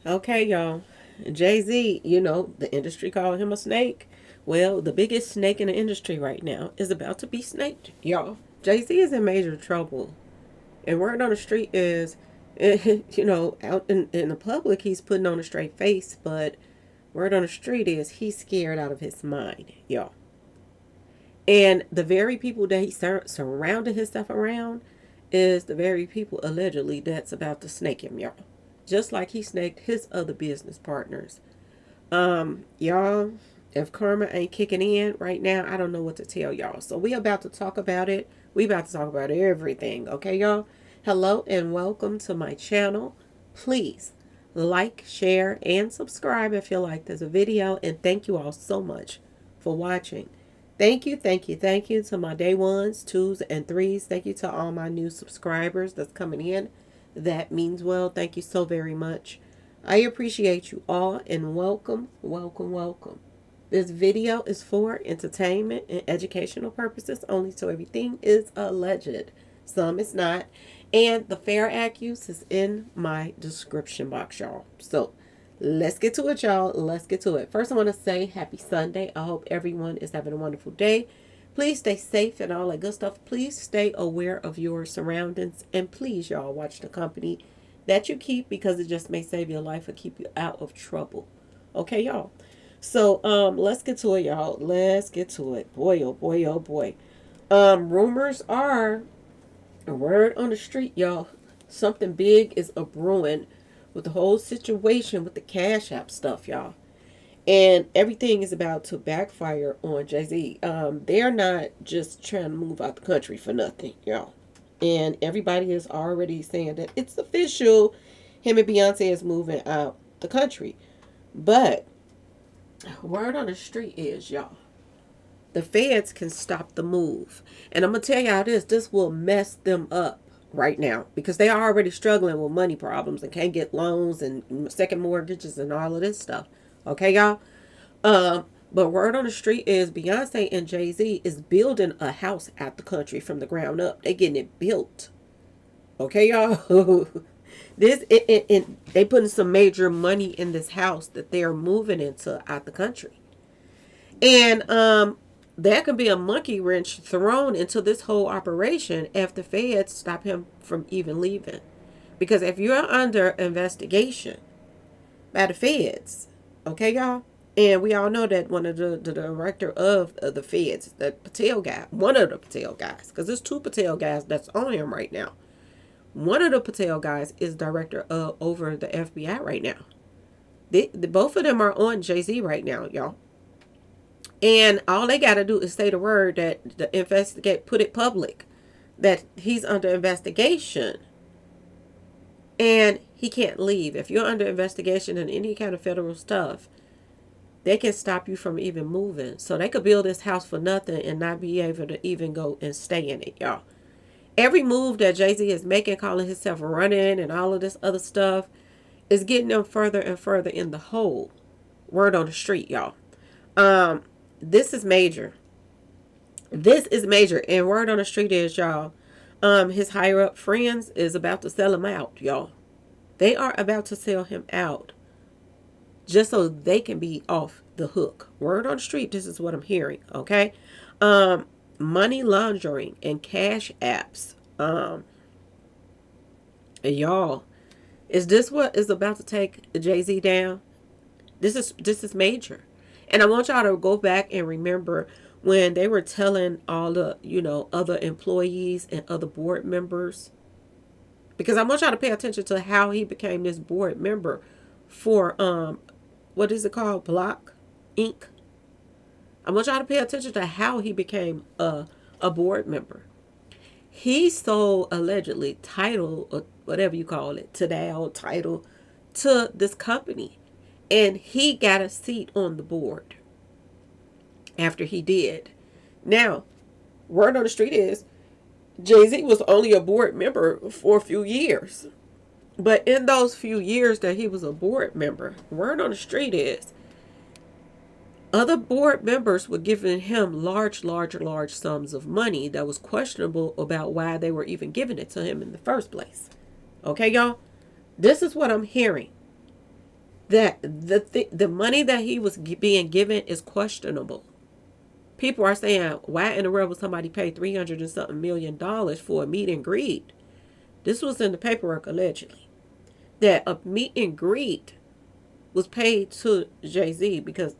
Okay, y'all. Jay-Z, you know, the industry called him a snake. Well, the biggest snake in the industry right now is about to be snaked, y'all. Jay-Z is in major trouble. And word on the street is, you know, out in the public, he's putting on a straight face, but word on the street is he's scared out of his mind, y'all. And the very people that he surrounded himself around is the very people allegedly that's about to snake him, y'all. Just like he snaked his other business partners. Y'all, if karma ain't kicking in right now, I don't know what to tell y'all. So we about to talk about it. We about to talk about everything, okay, y'all? Hello and welcome to my channel. Please like, share, and subscribe if you like this video. And thank you all so much for watching. Thank you to my day ones, twos, and threes. Thank you to all my new subscribers that's coming in. That means well. Thank you so very much. I appreciate you all and welcome, welcome, welcome. This video is for entertainment and educational purposes only, so everything is alleged. Some is not. And the Fair Act use is in my description box, y'all. So let's get to it, y'all. Let's get to it. First, I want to say happy Sunday. I hope everyone is having a wonderful day. Please stay safe and all that good stuff. Please stay aware of your surroundings. And please, y'all, watch the company that you keep because it just may save your life or keep you out of trouble. Okay, y'all. So, let's get to it, y'all. Let's get to it. Boy, oh boy, oh boy. Rumors are a word on the street, y'all. Something big is a brewing with the whole situation with the Cash App stuff, y'all. And everything is about to backfire on Jay-Z. They're not just trying to move out the country for nothing, y'all. And everybody is already saying that it's official. Him and Beyoncé is moving out the country. But word on the street is, y'all, the feds can stop the move. And I'm going to tell y'all this will mess them up right now because they are already struggling with money problems and can't get loans and second mortgages and all of this stuff. Okay, y'all? But word on the street is Beyonce and Jay-Z is building a house out the country from the ground up. They getting it built. Okay, y'all? They putting some major money in this house that they're moving into out the country. And there can be a monkey wrench thrown into this whole operation if the feds stop him from even leaving. Because if you're under investigation by the feds, okay, y'all? And we all know that one of the director of the feds, the Patel guy, one of the Patel guys, because there's two Patel guys that's on him right now. One of the Patel guys is director over the FBI right now. Both of them are on Jay-Z right now, y'all. And all they got to do is say the word that the investigate, put it public, that he's under investigation. And he can't leave. If you're under investigation in any kind of federal stuff, they can stop you from even moving. So they could build this house for nothing and not be able to even go and stay in it, y'all. Every move that Jay-Z is making, calling himself running and all of this other stuff, is getting them further and further in the hole. Word on the street, y'all. This is major. This is major. And word on the street is, y'all, his higher up friends is about to sell him out, y'all. They are about to sell him out just so they can be off the hook. Word on the street, this is what I'm hearing, okay? Money laundering and cash apps. Y'all, is this what is about to take Jay-Z down? This is major. And I want y'all to go back and remember when they were telling all the, other employees and other board members, because I want y'all to pay attention to how he became this board member for what is it called? Block Inc. I want y'all to pay attention to how he became a board member. He sold allegedly title or whatever you call it, title to this company. And he got a seat on the board after he did. Now, word on the street is Jay-Z was only a board member for a few years. But in those few years that he was a board member, word on the street is other board members were giving him large sums of money that was questionable about why they were even giving it to him in the first place. Okay, y'all? This is what I'm hearing. that the money that he was being given is questionable. People are saying, why in the world would somebody pay 300 and something $1 million for a meet and greet? This was in the paperwork allegedly. That a meet and greet was paid to Jay-Z because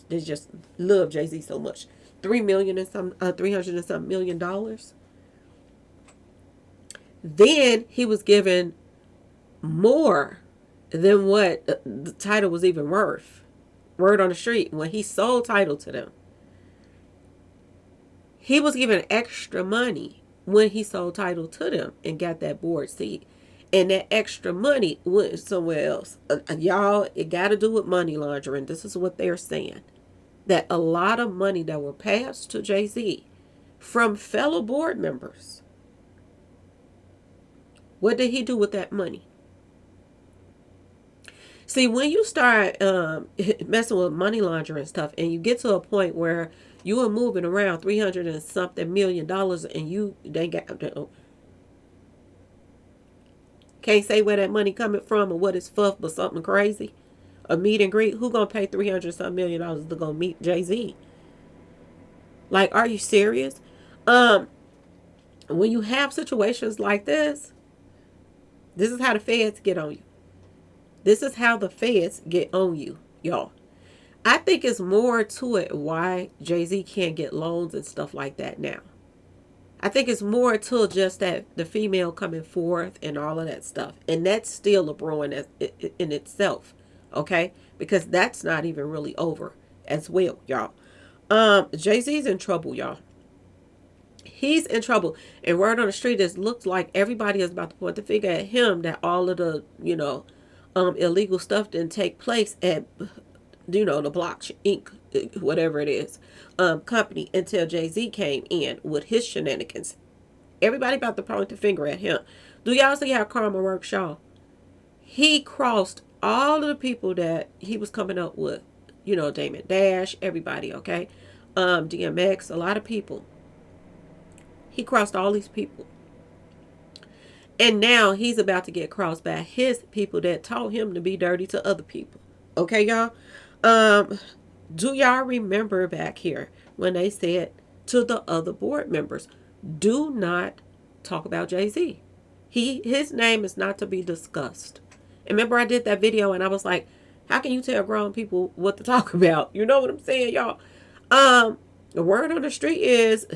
they just love Jay-Z so much. 300 and some $1 million. Then he was given more than what the title was even worth. Word on the street, when he sold title to them, he was given extra money when he sold title to them and got that board seat. And that extra money went somewhere else. Y'all, it got to do with money laundering. This is what they're saying. That a lot of money that were passed to Jay-Z from fellow board members. What did he do with that money? See, when you start messing with money laundering stuff and you get to a point where you are moving around 300 and something $1 million and they can't say where that money coming from or what it's for, but something crazy. A meet and greet. Who gonna pay 300 something $1 million to go meet Jay-Z? Like, are you serious? When you have situations like this is how the feds get on you. This is how the feds get on you, y'all. I think it's more to it why Jay-Z can't get loans and stuff like that now. I think it's more to just that the female coming forth and all of that stuff. And that's still a brewing in itself. Okay? Because that's not even really over as well, y'all. Jay-Z's in trouble, y'all. He's in trouble. And word on the street is looks like everybody is about to point the finger at him that all of the, illegal stuff didn't take place at, the Blockchain Inc., whatever it is, company until Jay-Z came in with his shenanigans. Everybody about to point the finger at him. Do y'all see how karma works, y'all? He crossed all of the people that he was coming up with. Damon Dash, everybody, okay? DMX, a lot of people. He crossed all these people. And now he's about to get crossed by his people that taught him to be dirty to other people. Okay, y'all? Do y'all remember back here when they said to the other board members, do not talk about Jay-Z. His name is not to be discussed. And remember I did that video and I was like, how can you tell grown people what to talk about? You know what I'm saying, y'all? The word on the street is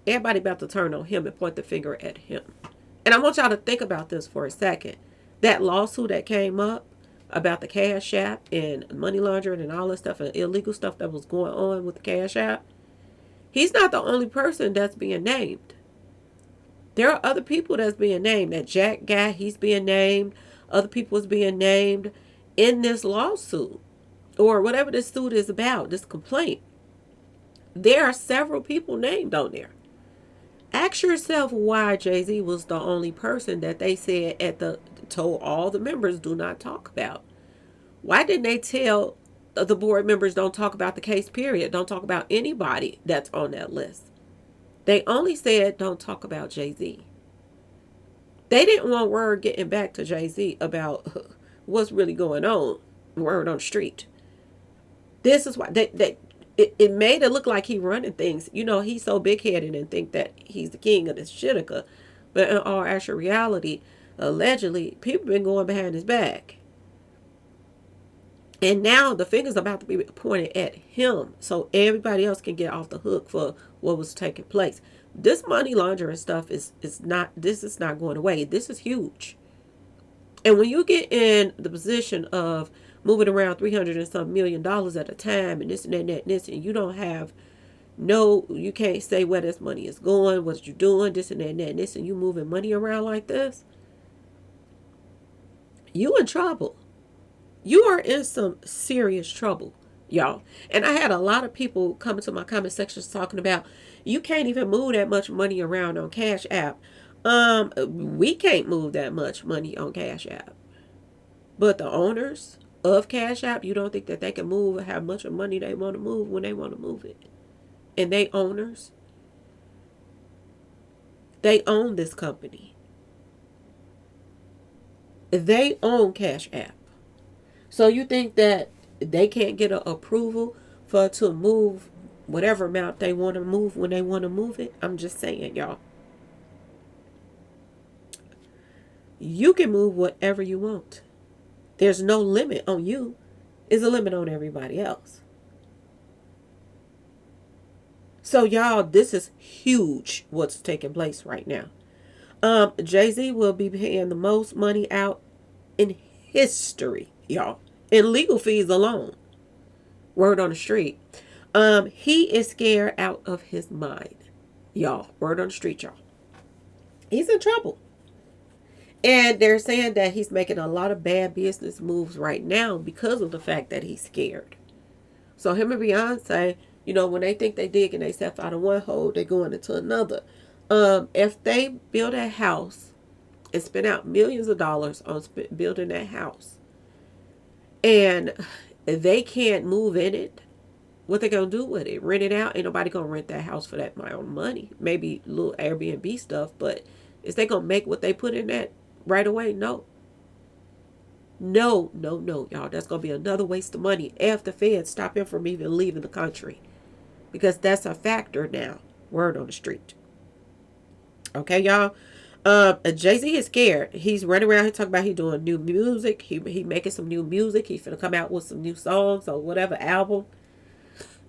everybody about to turn on him and point the finger at him. And I want y'all to think about this for a second. That lawsuit that came up about the Cash App and money laundering and all that stuff and illegal stuff that was going on with the Cash App. He's not the only person that's being named. There are other people that's being named. That Jack guy, he's being named. Other people is being named in this lawsuit or whatever this suit is about, this complaint. There are several people named on there. Ask yourself why Jay-Z was the only person that they said told all the members do not talk about. Why didn't they tell the board members don't talk about the case, period? Don't talk about anybody that's on that list. They only said don't talk about Jay-Z. They didn't want word getting back to Jay-Z about what's really going on. Word on the street. This is why it made it look like he running things. He's so big-headed and think that he's the king of this shitika. But in all actual reality, allegedly, people been going behind his back. And now the finger's about to be pointed at him so everybody else can get off the hook for what was taking place. This money laundering stuff is not going away. This is huge. And when you get in the position of moving around 300 and some $1 million at a time and this and that and this, and you don't have you can't say where this money is going, what you're doing, this and that and this, and you moving money around like this, you in trouble. You are in some serious trouble, y'all. And I had a lot of people coming to my comment sections talking about you can't even move that much money around on Cash App. We can't move that much money on Cash App. But the owners of Cash App, you don't think that they can move how much of money they want to move when they want to move it. And they owners, they own this company. They own Cash App. So you think that they can't get an approval for to move whatever amount they want to move when they want to move it? I'm just saying, y'all. You can move whatever you want. There's no limit on you. Is a limit on everybody else. So y'all, this is huge what's taking place right now. Jay-Z will be paying the most money out in history, y'all. In legal fees alone. Word on the street. He is scared out of his mind. Y'all. Word on the street, y'all. He's in trouble. And they're saying that he's making a lot of bad business moves right now because of the fact that he's scared. So him and Beyonce, when they think they digging themselves out of one hole, they going into another. If they build a house and spend out millions of dollars on building that house, and they can't move in it, what they gonna do with it? Rent it out? Ain't nobody gonna rent that house for that amount of money. Maybe little Airbnb stuff, but is they gonna make what they put in that right away? No. No, no, no, y'all. That's gonna be another waste of money if the feds stop him from even leaving the country. Because that's a factor now. Word on the street. Okay, y'all. Jay-Z is scared. He's running around here talking about he doing new music. He making some new music. He's finna come out with some new songs or whatever album.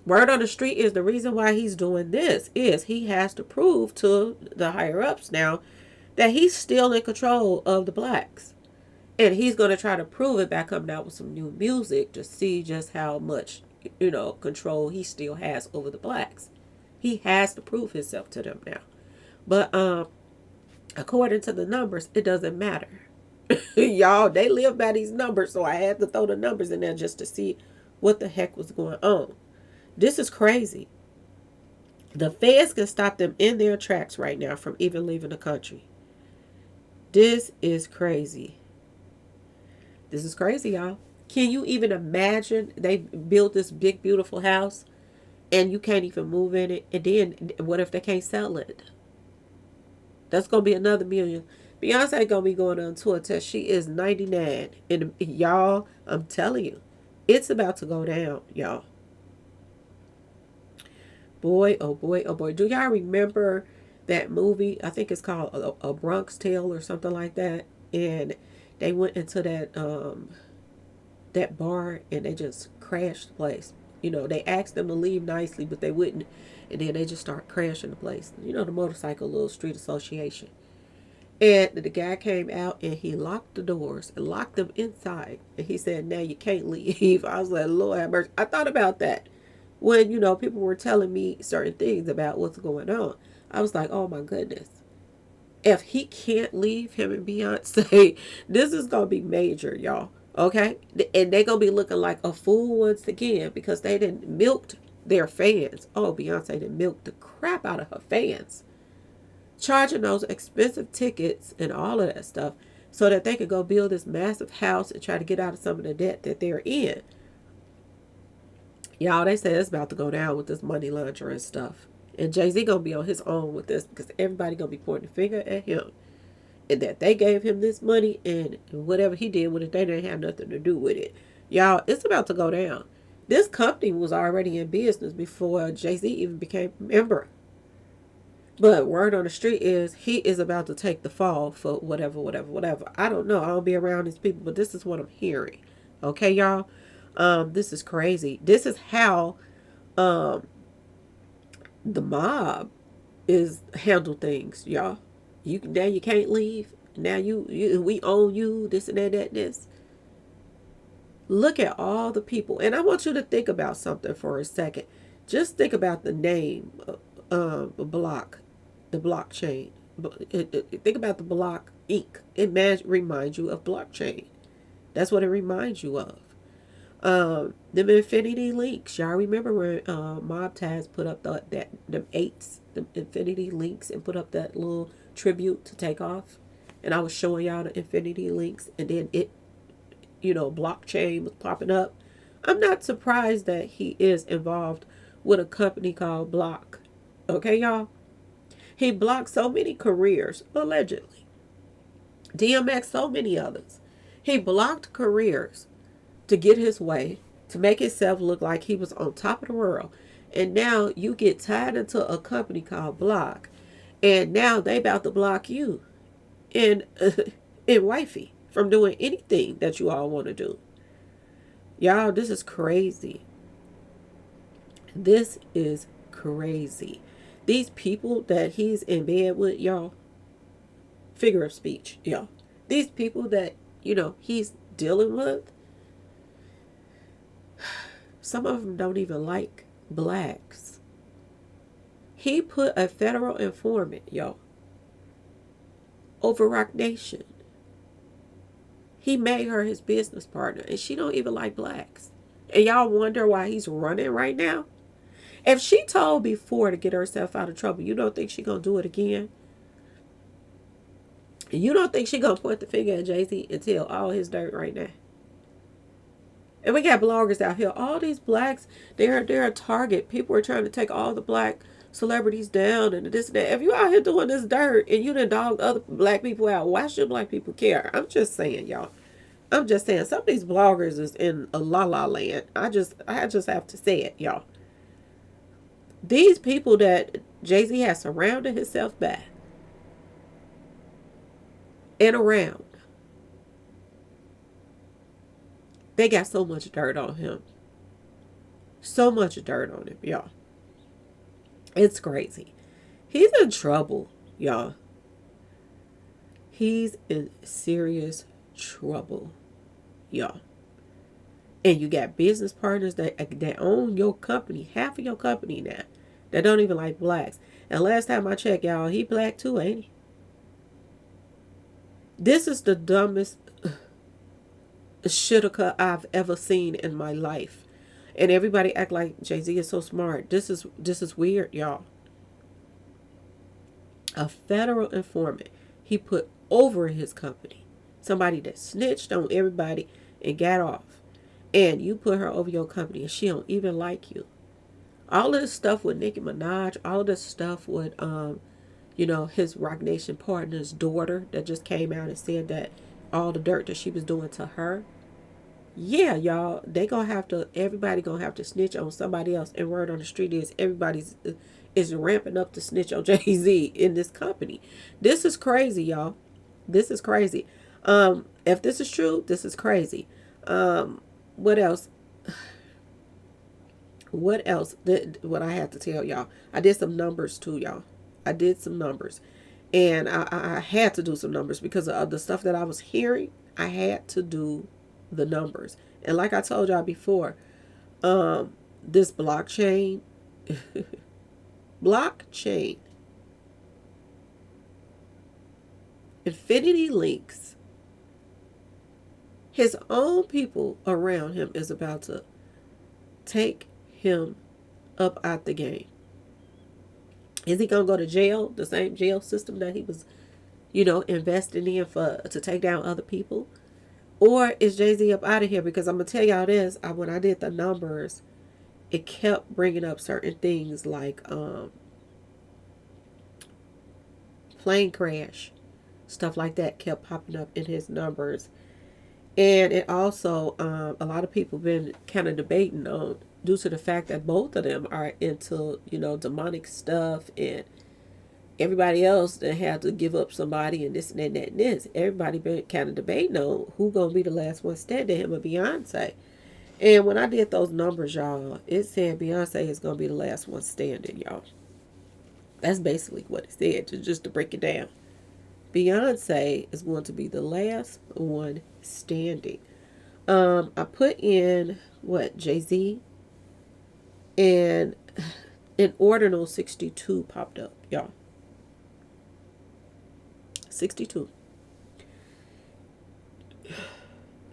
Word on the street is the reason why he's doing this is he has to prove to the higher ups now that he's still in control of the blacks. And he's going to try to prove it by coming out with some new music to see just how much, control he still has over the blacks. He has to prove himself to them now. But according to the numbers, it doesn't matter. Y'all, they live by these numbers, so I had to throw the numbers in there just to see what the heck was going on. This is crazy. The feds can stop them in their tracks right now from even leaving the country. This is crazy. This is crazy, y'all. Can you even imagine they built this big, beautiful house and you can't even move in it? And then what if they can't sell it? That's going to be another million. Beyonce going to be going on tour till she is 99. And y'all, I'm telling you, it's about to go down, y'all. Boy, oh boy, oh boy. Do y'all remember that movie? I think it's called A Bronx Tale or something like that. And they went into that bar and they just crashed the place. They asked them to leave nicely, but they wouldn't. And then they just start crashing the place. The motorcycle little street association. And the guy came out and he locked the doors and locked them inside. And he said, now you can't leave. I was like, Lord have mercy. I thought about that when, people were telling me certain things about what's going on. I was like, oh my goodness. If he can't leave, him and Beyonce, this is going to be major, y'all. Okay? And they're going to be looking like a fool once again because they didn't milked their fans. Oh, Beyonce didn't milk the crap out of her fans. Charging those expensive tickets and all of that stuff so that they could go build this massive house and try to get out of some of the debt that they're in. Y'all, they say it's about to go down with this money laundering stuff. And Jay-Z going to be on his own with this because everybody going to be pointing a finger at him. And that they gave him this money and whatever he did with it, they didn't have nothing to do with it. Y'all, it's about to go down. This company was already in business before Jay-Z even became a member. But word on the street is he is about to take the fall for whatever. I don't know. I don't be around these people, but this is what I'm hearing. Okay, y'all? This is crazy. This is how the mob is handle things, y'all. Now you can't leave. Now we own you, this and that, this. Look at all the people. And I want you to think about something for a second. Just think about the name block. The blockchain. Think about the block ink. It reminds you of blockchain. That's what it reminds you of. Them infinity links. Y'all remember when Mob Taz put up them eights, the infinity links, and put up that little tribute to take off? And I was showing y'all the infinity links, and then it, blockchain was popping up. I'm not surprised that he is involved with a company called Block. Okay, y'all? He blocked so many careers, allegedly. DMX, so many others. He blocked careers to get his way, to make himself look like he was on top of the world. And now you get tied into a company called Block. And now they about to block you and, and wifey from doing anything that you all want to do. Y'all, this is crazy. This is crazy. These people that he's in bed with, y'all, figure of speech, y'all. These people that, he's dealing with, some of them don't even like blacks. He put a federal informant, y'all, over Rock Nation. He made her his business partner, and she don't even like blacks. And y'all wonder why he's running right now? If she told before to get herself out of trouble, you don't think she gonna do it again? You don't think she gonna point the finger at Jay-Z and tell all his dirt right now? And we got bloggers out here. All these blacks, they're a target. People are trying to take all the black celebrities down and this and that. If you out here doing this dirt and you done dogged other black people out, why should black people care? I'm just saying, y'all. I'm just saying, some of these bloggers is in a la land. I just have to say it, y'all. These people that Jay-Z has surrounded himself by and around, they got so much dirt on him. So much dirt on him, y'all. It's crazy. He's in trouble, y'all. He's in serious trouble, y'all. And you got business partners that own your company, half of your company now, that don't even like blacks. And last time I checked, y'all, he black too, ain't he? This is the dumbest shitka I've ever seen in my life. And everybody act like Jay-Z is so smart. This is weird, y'all. A federal informant he put over his company. Somebody that snitched on everybody and got off. And you put her over your company and she don't even like you. All of this stuff with Nicki Minaj, all of this stuff with his Rock Nation partner's daughter that just came out and said that all the dirt that she was doing to her. Yeah, y'all, everybody gonna have to snitch on somebody else. And word on the street is everybody's is ramping up to snitch on Jay-Z in this company. This is crazy, y'all. This is crazy. If this is true, this is crazy. What else? What else? What I have to tell y'all. I did some numbers too, y'all. I did some numbers. And I had to do some numbers because of the stuff that I was hearing. I had to do the numbers. And like I told y'all before, this blockchain, Infinity Links, his own people around him is about to take him up out the game. Is he gonna go to jail? The same jail system that he was, investing in to take down other people? Or is Jay-Z up out of here? Because I'm gonna tell y'all this, when I did the numbers, it kept bringing up certain things like plane crash, stuff like that kept popping up in his numbers. And it also, a lot of people been kind of debating on, due to the fact that both of them are into, demonic stuff, and everybody else that had to give up somebody and this and that and that and this. Everybody been kind of debating on who gonna be the last one standing, him or Beyonce. And when I did those numbers, y'all, it said Beyonce is gonna be the last one standing, y'all. That's basically what it said, just to break it down. Beyonce is going to be the last one standing. I put in Jay-Z, and an ordinal 62 popped up, y'all. 62.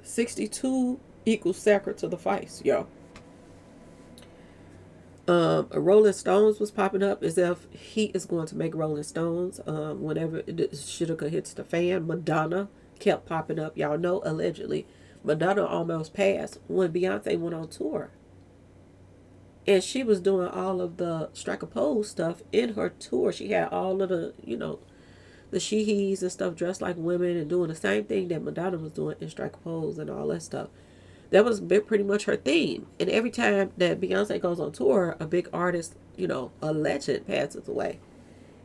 62 equals sacred to the vice, y'all. A Rolling Stones was popping up as if he is going to make Rolling Stones. Whenever the shitka hits the fan, Madonna kept popping up. Y'all know, allegedly, Madonna almost passed when Beyonce went on tour. And she was doing all of the strike a pose stuff in her tour. She had all of the, the she-he's and stuff dressed like women and doing the same thing that Madonna was doing in strike a pose and all that stuff. That was pretty much her theme. And every time that Beyonce goes on tour, a big artist, a legend passes away.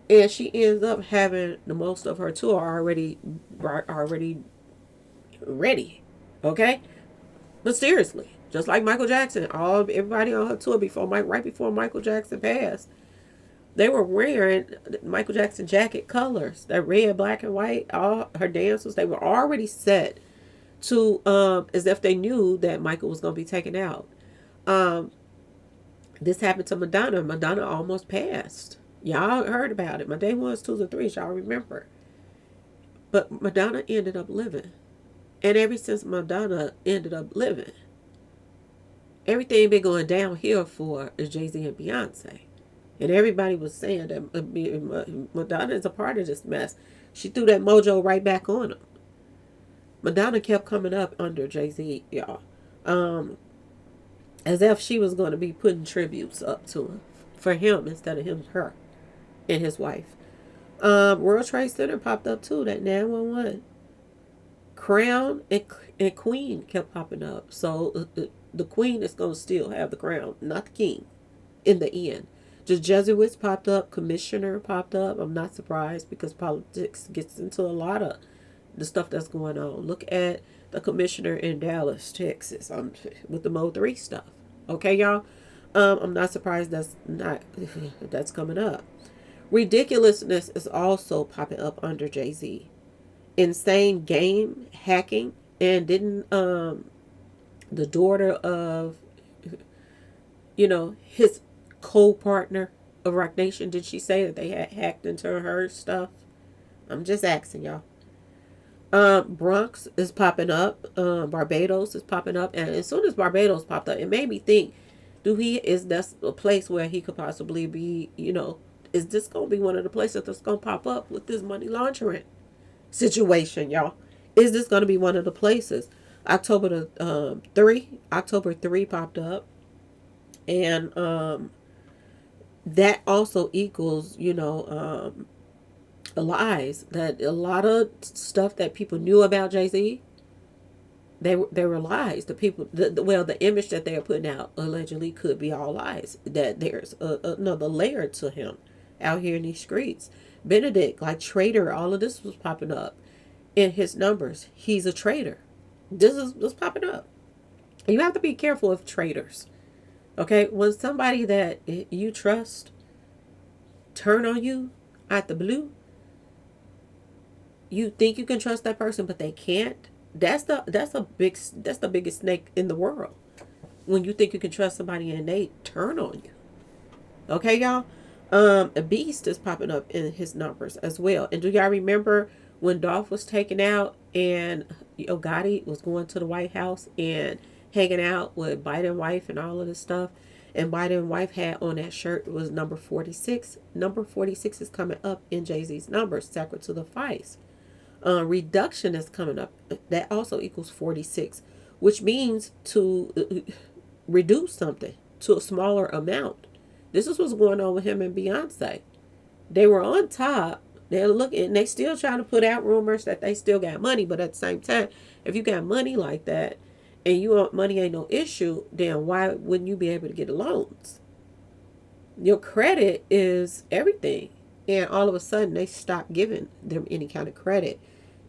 And she ends up having the most of her tour already ready. Okay? But seriously, just like Michael Jackson, everybody on her tour right before Michael Jackson passed, they were wearing Michael Jackson jacket colors, that red, black, and white. All her dancers, they were already set to as if they knew that Michael was going to be taken out. Um, this happened to Madonna. Madonna almost passed. Y'all heard about it. My day ones, twos, and threes. Y'all remember. But Madonna ended up living. And ever since Madonna ended up living, everything been going downhill for Jay-Z and Beyonce. And everybody was saying that Madonna is a part of this mess. She threw that mojo right back on him. Madonna kept coming up under Jay-Z, y'all. As if she was going to be putting tributes up to him. For him instead of her and his wife. World Trade Center popped up too, that 911. Crown and Queen kept popping up. So the Queen is going to still have the crown, not the King, in the end. Just Jesuits popped up, Commissioner popped up. I'm not surprised because politics gets into a lot of the stuff that's going on. Look at the Commissioner in Dallas, Texas, with the Mo3 stuff. Okay, y'all? I'm not surprised that's coming up. Ridiculousness is also popping up under Jay-Z. Insane game hacking, and didn't the daughter of his co-partner of Rock Nation, did she say that they had hacked into her stuff? I'm just asking y'all. Bronx is popping up. Barbados is popping up, and as soon as Barbados popped up, it made me think: is that a place where he could possibly be? Is this gonna be one of the places that's gonna pop up with this money laundering situation, y'all? Is this gonna be one of the places? October 3 popped up, and that also equals lies. That a lot of stuff that people knew about Jay-Z, they were lies. The image that they are putting out allegedly could be all lies. That there's another layer to him out here in these streets. Benedict, like traitor, all of this was popping up in his numbers. He's a traitor. This is what's popping up. You have to be careful of traitors. Okay, when somebody that you trust turn on you out the blue, you think you can trust that person, but they can't. That's the biggest snake in the world. When you think you can trust somebody and they turn on you. Okay, y'all. A beast is popping up in his numbers as well. And do y'all remember when Dolph was taken out and Gotti was going to the White House and hanging out with Biden's wife and all of this stuff? And Biden's wife had on that shirt was number 46. Number 46 is coming up in Jay-Z's numbers, sacred to the vice. Reduction is coming up. That also equals 46, which means to reduce something to a smaller amount. This is what's going on with him and Beyonce. They were on top. They're looking. They still trying to put out rumors that they still got money, but at the same time, if you got money like that and you want money ain't no issue, then why wouldn't you be able to get loans? Your credit is everything, and all of a sudden they stop giving them any kind of credit.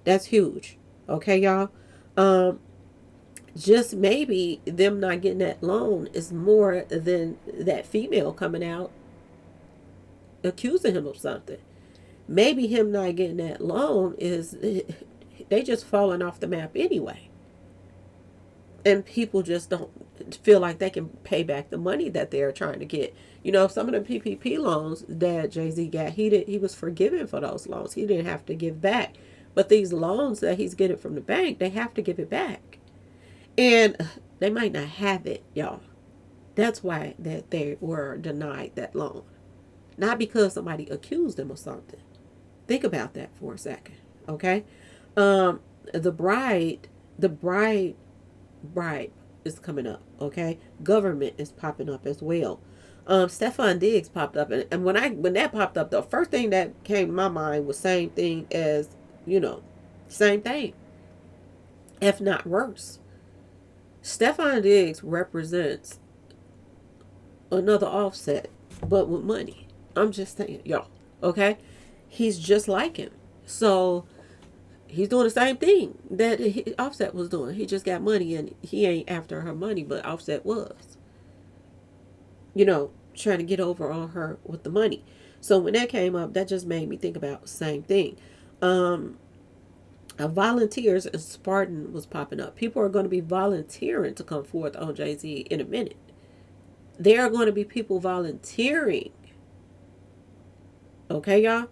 That's huge. Okay, y'all. Just maybe them not getting that loan is more than that female coming out accusing him of something. Maybe him not getting that loan is they just falling off the map anyway. And people just don't feel like they can pay back the money that they're trying to get. Some of the PPP loans that Jay-Z got, he was forgiven for those loans. He didn't have to give back. But these loans that he's getting from the bank, they have to give it back. And they might not have it, y'all. That's why that they were denied that loan. Not because somebody accused them of something. Think about that for a second. Okay? The bride is coming up. Okay? Government is popping up as well. Stefan Diggs popped up, and when that popped up, the first thing that came to my mind was same thing as same thing, if not worse. Stefan Diggs represents another Offset, but with money. I'm just saying, y'all. Okay? He's just like him. So he's doing the same thing that Offset was doing. He just got money and he ain't after her money, but Offset was. Trying to get over on her with the money. So when that came up, that just made me think about the same thing. Um, Volunteers and Spartan was popping up. People are going to be volunteering to come forth on Jay Z in a minute. There are going to be people volunteering. Okay, y'all?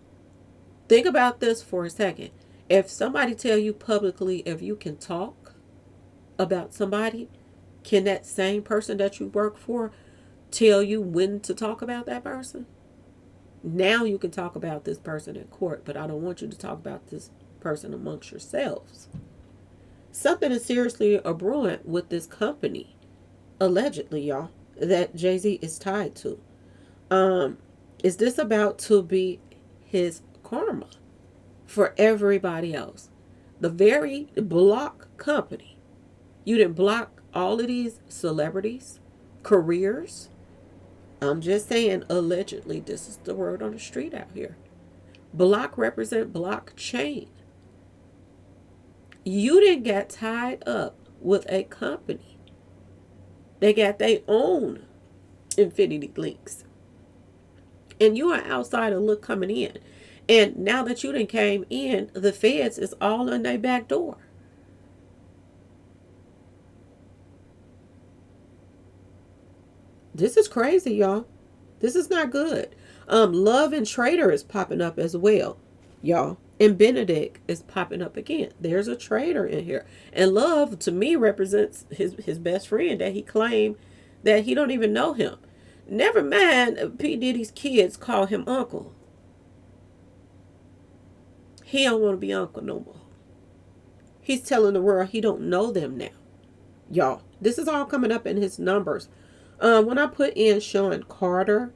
Think about this for a second. If somebody tell you publicly if you can talk about somebody, can that same person that you work for tell you when to talk about that person? Now you can talk about this person in court, but I don't want you to talk about this person amongst yourselves. Something is seriously a brewing with this company, allegedly, y'all, that Jay-Z is tied to. Um, is this about to be his karma for everybody else? The very block company. You didn't block all of these celebrities, careers. I'm just saying, allegedly, this is the word on the street out here. Block represent blockchain. You didn't get tied up with a company. They got their own infinity links. And you are outside of look coming in. And now that you done came in, the feds is all on their back door. This is crazy, y'all. This is not good. Love and Trader is popping up as well, y'all. And Benedict is popping up again. There's a trader in here. And Love, to me, represents his best friend that he claimed that he don't even know him. Never mind, P. Diddy's kids call him uncle. He don't want to be uncle no more. He's telling the world he don't know them now. Y'all, this is all coming up in his numbers. When I put in Sean Carter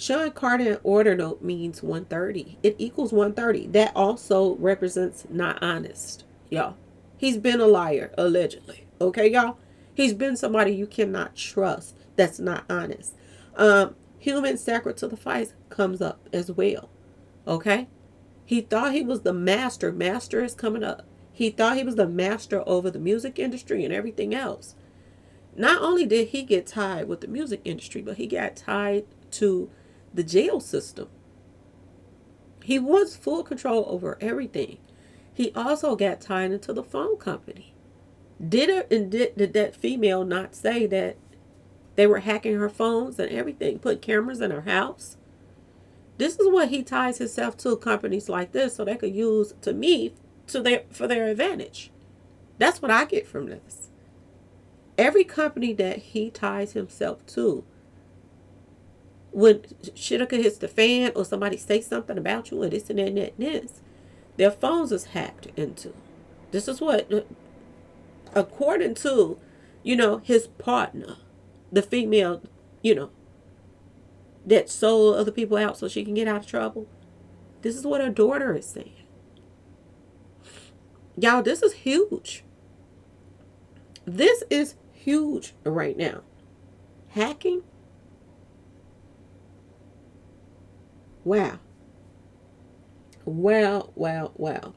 in order note means 130. It equals 130. That also represents not honest, y'all. He's been a liar, allegedly. Okay, y'all? He's been somebody you cannot trust that's not honest. Human sacred to the fight comes up as well. Okay? He thought he was the master. Master is coming up. He thought he was the master over the music industry and everything else. Not only did he get tied with the music industry, but he got tied to the jail system. He wants full control over everything. He also got tied into the phone company. Did that female not say that they were hacking her phones and everything, put cameras in her house? This is what he ties himself to, companies like this, so they could use for their advantage. That's what I get from this. Every company that he ties himself to, when shit hits the fan or somebody say something about you or this and that and that and this, their phones is hacked into. This is what, according to, his partner, the female, that sold other people out so she can get out of trouble. This is what her daughter is saying. Y'all, this is huge. This is huge right now. Hacking. Wow. Wow.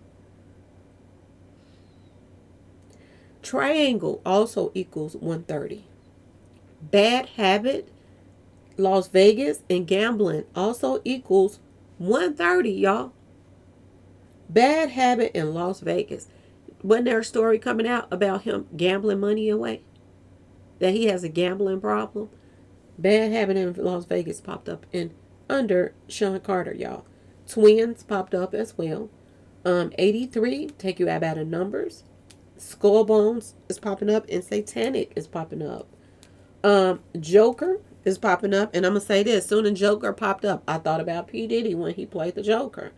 Triangle also equals 130. Bad habit, Las Vegas, and gambling also equals 130, y'all. Bad habit in Las Vegas. Wasn't there a story coming out about him gambling money away? That he has a gambling problem? Bad habit in Las Vegas popped up in under Sean Carter, y'all. Twins popped up as well. 83, take you out of numbers. Skull Bones is popping up, and Satanic is popping up. Joker is popping up, and I'm gonna say this: soon as Joker popped up, I thought about P. Diddy when he played the Joker.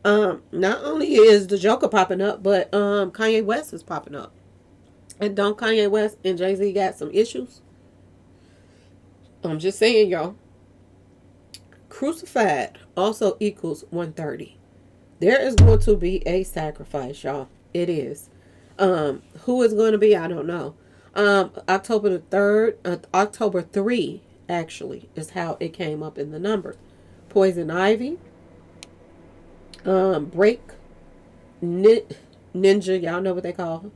Not only is the Joker popping up, but Kanye West is popping up. And don't Kanye West and Jay-Z got some issues? I'm just saying, y'all. Crucified also equals 130. There is going to be a sacrifice, y'all. It is. Who is going to be? I don't know. October the 3rd, October 3 actually is how it came up in the numbers. Poison Ivy, Break, Ninja, y'all know what they call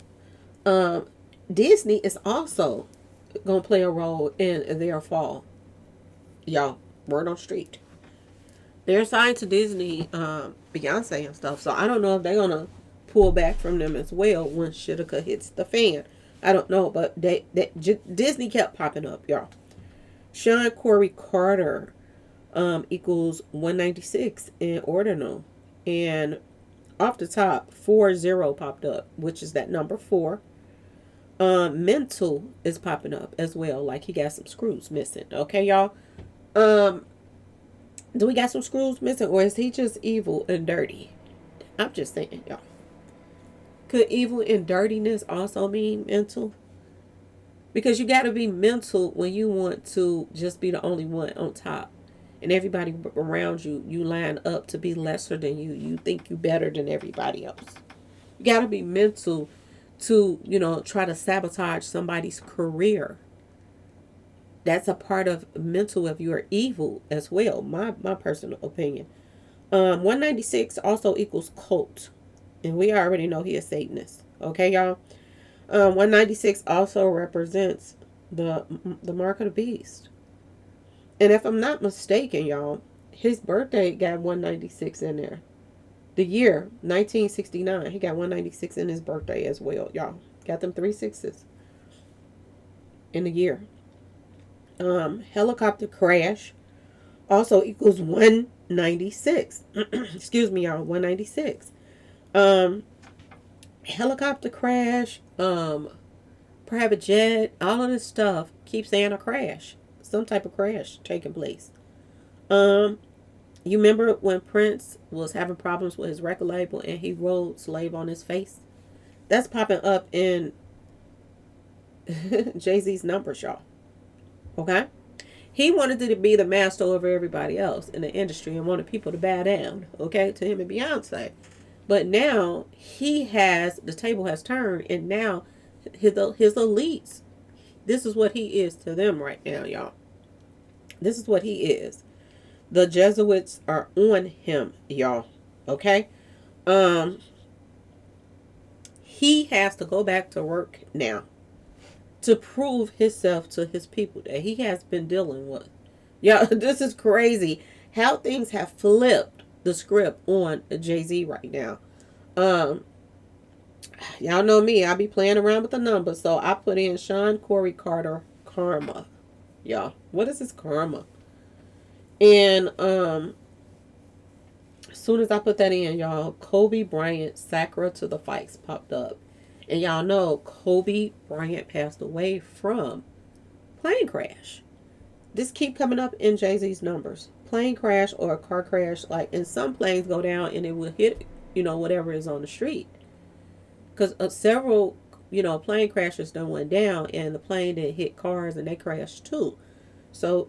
them. Disney is also gonna play a role in their fall. Y'all, word on street. They're signed to Disney, Beyonce and stuff. So I don't know if they're gonna pull back from them as well when Shitka hits the fan. I don't know, but Disney kept popping up, y'all. Sean Corey Carter equals 196 in ordinal, and off the top 40 popped up, which is that number 4. Mental is popping up as well, like he got some screws missing. Okay, y'all. Um, do we got some screws missing, or is he just evil and dirty? I'm just saying, y'all. Could evil and dirtiness also mean mental? Because you got to be mental when you want to just be the only one on top, and everybody around you, you line up to be lesser than you. You think you better than everybody else. You got to be mental to, try to sabotage somebody's career. That's a part of mental if you are evil as well. My personal opinion. 196 also equals cult, and we already know he is Satanist. Okay, y'all. 196 also represents the mark of the beast. And if I'm not mistaken, y'all, his birthday got 196 in there. The year 1969, he got 196 in his birthday as well, y'all. Got them 3 6s in the year. Helicopter crash also equals 196. Excuse me, y'all. 196. Helicopter crash, private jet, all of this stuff keeps saying a crash. Some type of crash taking place. You remember when Prince was having problems with his record label and he wrote Slave on his face? That's popping up in Jay-Z's numbers, y'all. Okay? He wanted to be the master over everybody else in the industry and wanted people to bow down, okay, to him and Beyonce. But now the table has turned, and now his elites, this is what he is to them right now, y'all. This is what he is. The Jesuits are on him, y'all. Okay? He has to go back to work now to prove himself to his people that he has been dealing with. Yeah, this is crazy how things have flipped the script on Jay-Z right now. Y'all know me, I be playing around with the numbers, so I put in Sean Corey Carter karma. Y'all, what is his karma? And as soon as I put that in, y'all, Kobe Bryant Sacra to the Fights popped up. And y'all know Kobe Bryant passed away from plane crash. This keep coming up in Jay-Z's numbers. Plane crash or a car crash. Like, and some planes go down and it will hit, whatever is on the street. Because several, plane crashes done went down, and the plane did hit cars and they crashed too. So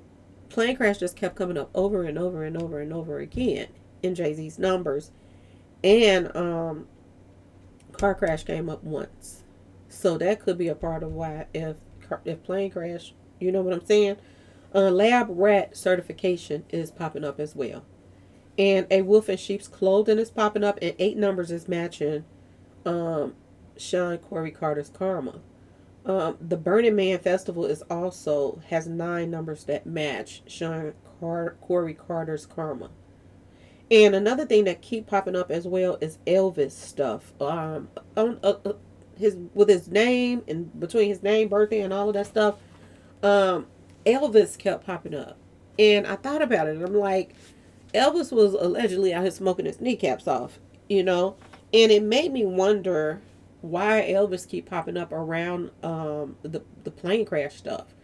plane crash just kept coming up over and over and over and over again in Jay-Z's numbers. And car crash came up once. So that could be a part of why if plane crash, you know what I'm saying? Lab rat certification is popping up as well. And a wolf in sheep's clothing is popping up, and 8 numbers is matching Sean Corey Carter's karma. The Burning Man Festival has 9 numbers that match Sean Corey Carter's karma. And another thing that keep popping up as well is Elvis stuff. With his name and between his name, birthday, and all of that stuff, Elvis kept popping up. And I thought about it, and I'm like, Elvis was allegedly out here smoking his kneecaps off, and it made me wonder why Elvis keep popping up around the plane crash stuff.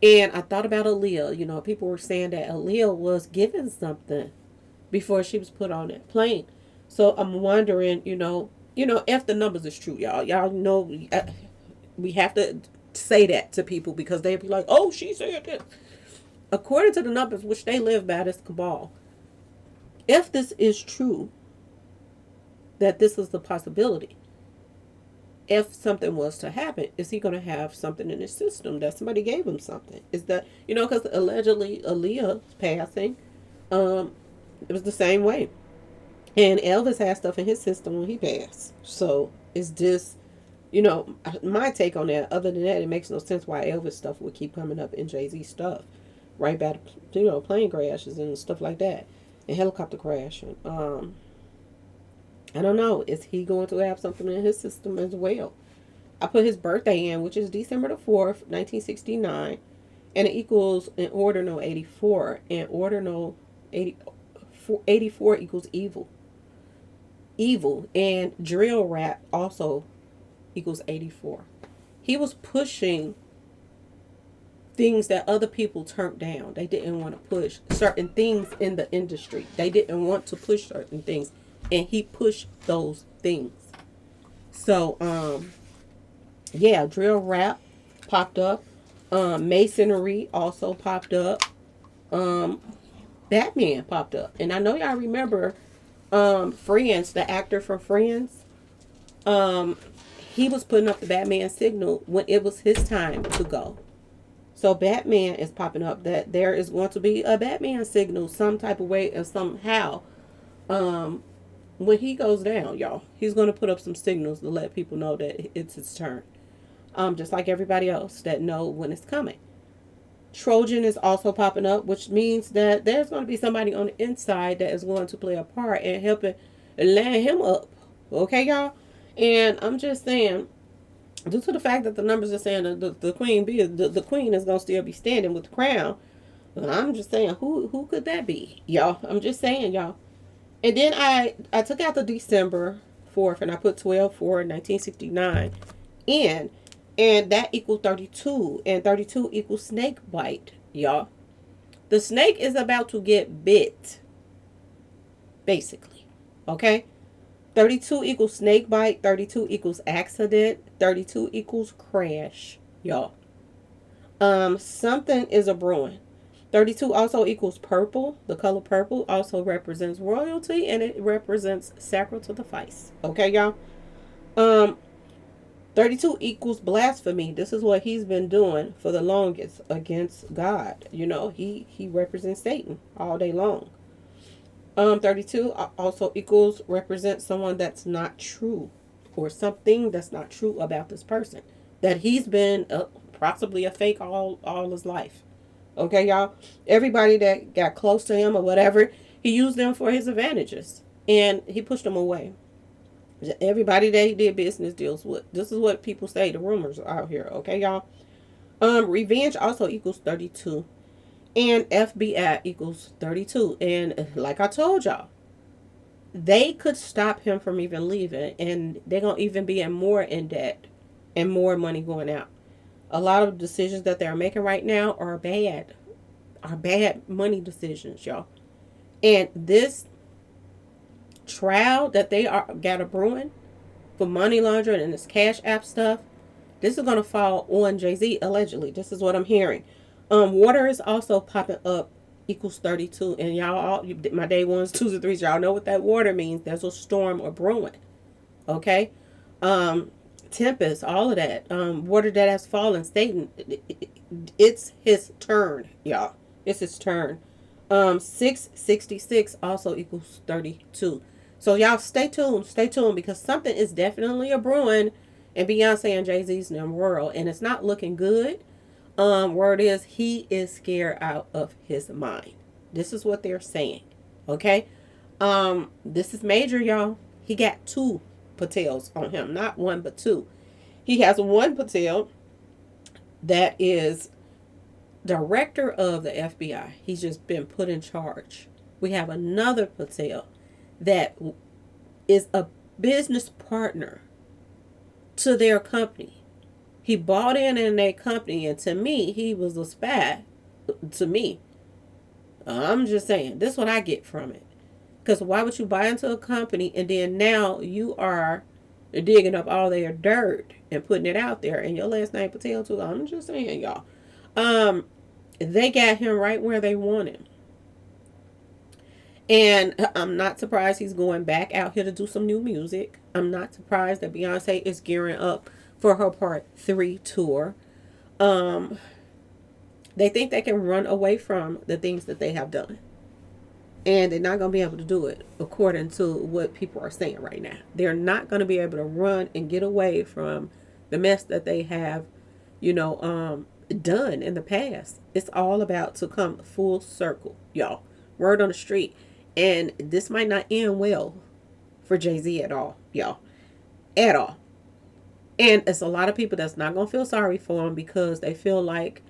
And I thought about Aaliyah. People were saying that Aaliyah was given something before she was put on that plane. So I'm wondering, if the numbers is true, y'all. Y'all know we have to say that to people because they'll be like, oh, she said this. According to the numbers, which they live by, this cabal, if this is true, that this is the possibility, if something was to happen, is he going to have something in his system that somebody gave him something? Is that, because allegedly Aaliyah's passing, um, it was the same way. And Elvis had stuff in his system when he passed. So is this, my take on that. Other than that, it makes no sense why Elvis stuff would keep coming up in Jay-Z stuff. Right back, plane crashes and stuff like that. And helicopter crashing. I don't know. Is he going to have something in his system as well? I put his birthday in, which is December the 4th, 1969. And it equals an ordinal 84. And ordinal 84 equals evil. Evil. And drill rap also equals 84. He was pushing things that other people turned down. They didn't want to push certain things in the industry. They didn't want to push certain things. And he pushed those things. So, yeah, drill rap popped up. Masonry also popped up. Batman popped up. And I know y'all remember Friends, the actor from Friends. He was putting up the Batman signal when it was his time to go. So Batman is popping up, that there is going to be a Batman signal some type of way and somehow. When he goes down, y'all, he's going to put up some signals to let people know that it's his turn. Just like everybody else that know when it's coming. Trojan is also popping up, which means that there's going to be somebody on the inside that is going to play a part and helping land him up. Okay, y'all? And I'm just saying, due to the fact that the numbers are saying that the queen the queen is going to still be standing with the crown, I'm just saying, who could that be, y'all? I'm just saying, y'all. And then I took out the December 4th and I put 12/4/1969 in. And that equals 32. And 32 equals snake bite, y'all. The snake is about to get bit. Basically. Okay? 32 equals snake bite. 32 equals accident. 32 equals crash, y'all. Something is a brewing. 32 also equals purple. The color purple also represents royalty and it represents sacrifice. Okay, y'all? 32 equals blasphemy. This is what he's been doing for the longest against God. He represents Satan all day long. 32 also represents someone that's not true or something that's not true about this person. That he's been possibly a fake all his life. Okay, y'all? Everybody that got close to him or whatever, he used them for his advantages. And he pushed them away. Everybody that he did business deals with. This is what people say, the rumors are out here. Okay, y'all? Revenge also equals 32. And FBI equals 32. And like I told y'all, they could stop him from even leaving. And they're going to even be more in debt and more money going out. A lot of decisions that they're making right now are bad. Are bad money decisions, y'all. And this trial that they got a brewing for money laundering and this Cash App stuff, this is going to fall on Jay-Z, allegedly. This is what I'm hearing. Water is also popping up, equals 32. And y'all, all my day ones, twos, and threes, y'all know what that water means. There's a storm or brewing. Okay? Tempest, all of that. Water that has fallen, Satan. It's his turn, y'all. It's his turn. 666 also equals 32. So y'all stay tuned because something is definitely a brewing in Beyonce and Jay-Z's world, and it's not looking good. Word is he is scared out of his mind. This is what they're saying. Okay? This is major, y'all. He got 2 Patels on him, not 1 but 2. He has 1 Patel that is director of the FBI. He's just been put in charge. We have another Patel that is a business partner to their company. He bought in their company, and to me, he was a spy. To me, I'm just saying, this is what I get from it. Because why would you buy into a company and then now you are digging up all their dirt and putting it out there, and your last name Patel too? I'm just saying, y'all. They got him right where they want him. And I'm not surprised he's going back out here to do some new music. I'm not surprised that Beyonce is gearing up for her part 3 tour. Um, they think they can run away from the things that they have done. And they're not going to be able to do it according to what people are saying right now. They're not going to be able to run and get away from the mess that they have, done in the past. It's all about to come full circle, y'all. Word on the street. And this might not end well for Jay-Z at all, y'all. At all. And it's a lot of people that's not going to feel sorry for him because they feel like,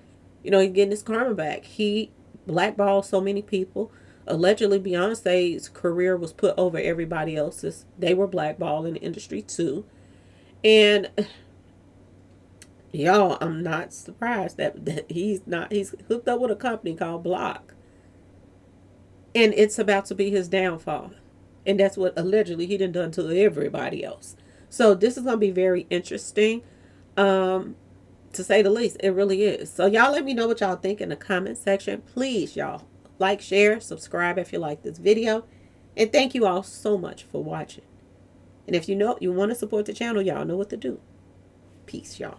he's getting his karma back. He blackballed so many people. Allegedly, Beyonce's career was put over everybody else's. They were blackballed in the industry too. And y'all, I'm not surprised that he's hooked up with a company called Block. And it's about to be his downfall. And that's what allegedly he done to everybody else. So this is going to be very interesting, to say the least. It really is. So y'all let me know what y'all think in the comment section. Please, y'all, like, share, subscribe if you like this video. And thank you all so much for watching. And if you want to support the channel, y'all know what to do. Peace, y'all.